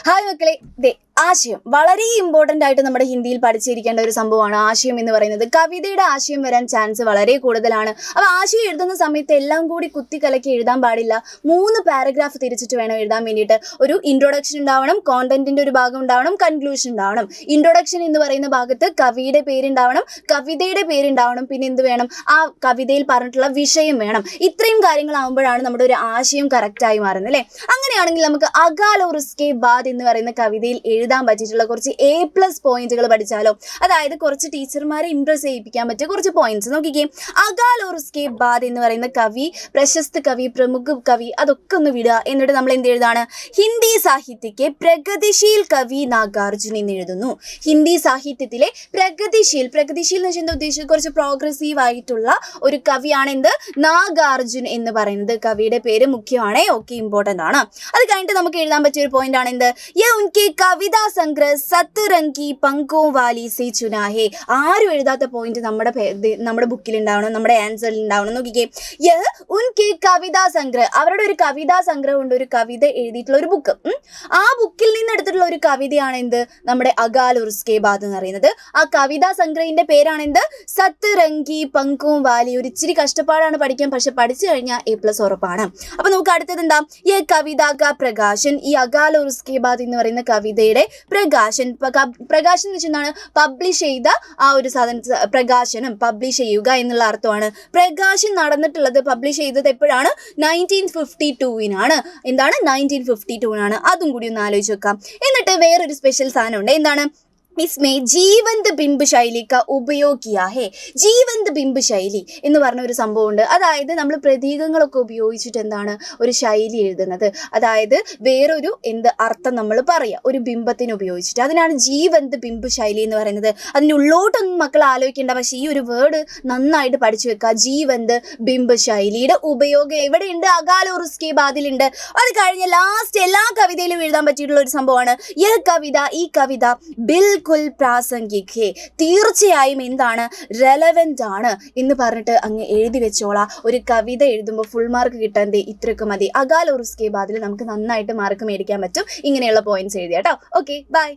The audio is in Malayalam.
ഹായ് മക്കളെ, ആശയം വളരെ ഇമ്പോർട്ടൻ്റ് ആയിട്ട് നമ്മുടെ ഹിന്ദിയിൽ പഠിച്ചിരിക്കേണ്ട ഒരു സംഭവമാണ് ആശയം എന്ന് പറയുന്നത്. കവിതയുടെ ആശയം വരാൻ ചാൻസ് വളരെ കൂടുതലാണ്. അപ്പോൾ ആശയം എഴുതുന്ന സമയത്ത് എല്ലാം കൂടി കുത്തിക്കലക്കി എഴുതാൻ പാടില്ല. 3 പാരഗ്രാഫ് തിരിച്ചിട്ട് വേണം എഴുതാൻ വേണ്ടിയിട്ട്. ഒരു ഇൻട്രൊഡക്ഷൻ ഉണ്ടാവണം, കോണ്ടന്റിന്റെ ഒരു ഭാഗം ഉണ്ടാവണം, കൺക്ലൂഷൻ ഉണ്ടാവണം. ഇൻട്രൊഡക്ഷൻ എന്ന് പറയുന്ന ഭാഗത്ത് കവിയുടെ പേരുണ്ടാവണം, കവിതയുടെ പേരുണ്ടാവണം, പിന്നെ എന്ത് വേണം, ആ കവിതയിൽ പറഞ്ഞിട്ടുള്ള വിഷയം വേണം. ഇത്രയും കാര്യങ്ങളാകുമ്പോഴാണ് നമ്മുടെ ഒരു ആശയം കറക്റ്റായി മാറുന്നത് അല്ലേ. അങ്ങനെയാണെങ്കിൽ നമുക്ക് അകാൽ और उसके बाद എന്ന് പറയുന്ന കവിതയിൽ എഴുതാൻ പറ്റിയിട്ടുള്ള കുറച്ച് A+ പോയിന്റുകൾ പഠിച്ചാലോ. അതായത് കുറച്ച് ടീച്ചർമാരെ ഇംപ്രസ് ചെയ്യിപ്പിക്കാൻ പറ്റിയ കുറച്ച് പോയിന്റ്സ് നോക്കിക്കേ. അകാൽ और उसके बाद എന്ന് പറയുന്ന കവി, പ്രശസ്ത കവി, പ്രമുഖ കവി, അതൊക്കെ ഒന്ന് വിടുക. എന്നിട്ട് നമ്മൾ എന്ത് എഴുതാണ്? ഹിന്ദി സാഹിത്യಕ್ಕೆ പ്രഗതിശീൽ കവി നാഗാർജുൻ എന്ന് എഴുതുന്നു. ഹിന്ദി സാഹിത്യത്തിലെ പ്രഗതിശീൽ എന്ന് വെച്ചാൽ എന്താ ഉദ്ദേശിച്ചത്? കുറച്ച് പ്രോഗ്രസീവ് ആയിട്ടുള്ള ഒരു കവിയാണ് എന്ത്? നാഗാർജുൻ എന്ന് പറയുന്നത്. കവിയുടെ പേര് മുഖ്യമാണ്, ഓക്കെ, ഇമ്പോർട്ടൻ്റ് ആണ്. അത് കഴിഞ്ഞിട്ട് നമുക്ക് എഴുതാൻ പറ്റിയ ഒരു പോയിന്റ് ആണ് എന്ത്? യേ ഉൻകി കവിതാ സംഗ്രഹ സത്റംഗി പങ്കോ വാലി സേ ചുനാ ഹേ. ആരും എഴുതാത്ത പോയിന്റ് നമ്മുടെ ബുക്കിൽ ഉണ്ടാവണം, നമ്മുടെ ആൻസറിൽ ഉണ്ടാവണം. നോക്കിക്കേ, യേ ഉൻകി കവിതാ സംഗ്രഹ, അവരുടെ ഒരു കവിതാ സംഗ്രഹം ഉണ്ട്, ഒരു കവിത എഴുതിയിട്ടുള്ള ഒരു ബുക്ക്. ആ ബുക്കിൽ നിന്ന് എടുത്തിട്ടുള്ള ഒരു കവിതയാണ് എന്ത്? നമ്മുടെ അകാൽ और उसके बाद എന്ന് പറയുന്നത്. ആ കവിതാ സംഗ്രഹിന്റെ പേരാണ് എന്ത്? സത്റംഗി പങ്കോ വാലി. ഒരു ഇച്ചിരി കഷ്ടപ്പാടാണ് പഠിക്കാൻ, പക്ഷെ പഠിച്ചു കഴിഞ്ഞാൽ A+ ഉറപ്പാണ്. അപ്പൊ നമുക്ക് അടുത്തത് എന്താ? യേ കവിത കാ പ്രകാശൻ. ഈ അകാൽ और उसके बाद എന്ന് പറയുന്ന കവിതയുടെ പ്രകാശൻ എന്ന് വെച്ചാൽ എന്താണ്? പബ്ലിഷ് ചെയ്ത ആ ഒരു പ്രകാശനം, പബ്ലിഷ് ചെയ്യുക എന്നുള്ള അർത്ഥമാണ്. പ്രകാശൻ നടന്നിട്ടുള്ളത്, പബ്ലിഷ് ചെയ്തത് എപ്പോഴാണ്? 1952 എന്താണ്? 1952 അതും കൂടി ഒന്ന് ആലോചിച്ച് വെക്കാം. എന്നിട്ട് വേറൊരു സ്പെഷ്യൽ സാധനം ഉണ്ട്. എന്താണ്? इसमें जीवंत बिंब शैली का उपयोग किया है. ജീവന്ത് ബിംബ് ശൈലി എന്ന് പറഞ്ഞ ഒരു സംഭവമുണ്ട്. അതായത് നമ്മൾ പ്രതീകങ്ങളൊക്കെ ഉപയോഗിച്ചിട്ട് എന്താണ് ഒരു ശൈലി എഴുതുന്നത്. അതായത് വേറൊരു അർത്ഥം നമ്മൾ പറയുക ഒരു ബിംബത്തിന് ഉപയോഗിച്ചിട്ട്. അതിനാണ് ജീവന്ത് ബിംബ് ശൈലി എന്ന് പറയുന്നത്. അതിൻ്റെ ഉള്ളോട്ടൊന്നും മക്കൾ ആലോചിക്കേണ്ട, പക്ഷേ ഈ ഒരു വേർഡ് നന്നായിട്ട് പഠിച്ചു വെക്കുക. ജീവന്ത് ബിംബ് ശൈലിയുടെ ഉപയോഗം എവിടെയുണ്ട്? അകാൽ और उसके ബാദിലുണ്ട്. അത് കഴിഞ്ഞ് ലാസ്റ്റ് എല്ലാ കവിതയിലും എഴുതാൻ പറ്റിയിട്ടുള്ള ഒരു സംഭവമാണ് ഈ കവിത പ്രാസംഗിക് ഹേ. തീർച്ചയായും എന്താണ്? റെലവൻ്റ് ആണ് എന്ന് പറഞ്ഞിട്ട് അങ്ങ് എഴുതി വെച്ചോളാം. ഒരു കവിത എഴുതുമ്പോൾ ഫുൾ മാർക്ക് കിട്ടാൻ ഇത്രയൊക്കെ മതി. അകാൽ और उसके ബാദിൽ നമുക്ക് നന്നായിട്ട് മാർക്ക് മേടിക്കാൻ പറ്റും. ഇങ്ങനെയുള്ള പോയിന്റ്സ് എഴുതിയാട്ടോ. Okay, by.